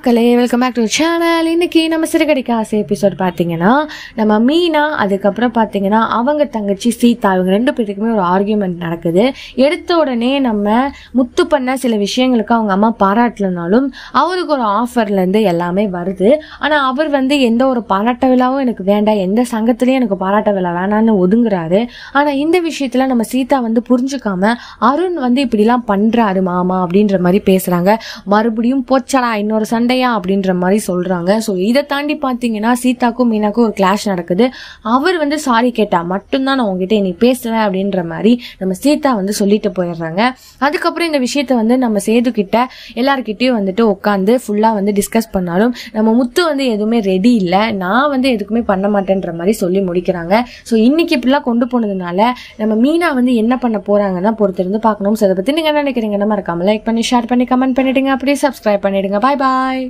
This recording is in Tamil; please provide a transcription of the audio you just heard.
மக்களே, வெல்கம் பேக் டு சேனல். இன்னைக்கு நம்ம சிறுகடிக்க ஆசை எபிசோட் பார்த்தீங்கன்னா, நம்ம மீனா அதுக்கப்புறம் பார்த்தீங்கன்னா அவங்க தங்கச்சி சீதா இவங்க ரெண்டு பேருக்குமே ஒரு ஆர்கியூமெண்ட் நடக்குது. எடுத்த உடனே நம்ம முத்து பண்ண சில விஷயங்களுக்கு அவங்க அம்மா பாராட்டலனாலும் அவருக்கு ஒரு ஆஃபர்லேருந்து எல்லாமே வருது. ஆனால் அவர் எந்த ஒரு பாராட்ட விழாவும் எனக்கு வேண்டாம், எந்த சங்கத்திலையும் எனக்கு பாராட்ட விழா வேணான்னு ஒதுங்குறாரு. ஆனால் இந்த விஷயத்தில் நம்ம சீதா புரிஞ்சுக்காம அருண் இப்படிலாம் பண்ணுறாரு மாமா அப்படின்ற மாதிரி பேசுகிறாங்க. மறுபடியும் போச்சடா இன்னொரு சண்டையா அப்படின்ற மாதிரி சொல்றாங்க. ஸோ இதை தாண்டி பார்த்தீங்கன்னா சீதாக்கும் மீனாக்கும் ஒரு கிளாஷ் நடக்குது. அவர் சாரி கேட்டா மட்டும்தான் நான் உங்ககிட்ட இனி பேசுவேன் அப்படின்ற மாதிரி நம்ம சீதா சொல்லிட்டு போயிடுறாங்க. அதுக்கப்புறம் இந்த விஷயத்த நம்ம சேது கிட்ட எல்லார்கிட்டையும் உட்காந்து ஃபுல்லா டிஸ்கஸ் பண்ணாலும் நம்ம முத்து எதுவுமே ரெடி இல்லை, நான் எதுக்குமே பண்ண மாட்டேன்ற மாதிரி சொல்லி முடிக்கிறாங்க. ஸோ இன்னைக்கு இப்படிலாம் கொண்டு போனதுனால நம்ம மீனா என்ன பண்ண போறாங்கன்னா பொறுத்திருந்து பார்க்கணும். ஸோ அதை பத்தி நீங்க என்ன நினைக்கிறீங்க? நம்ம இருக்காம லைக் பண்ணி ஷேர் பண்ணி கமெண்ட் பண்ணிடுங்க, அப்படியே சப்ஸ்கிரைப் பண்ணிடுங்க. பாய் பாய்.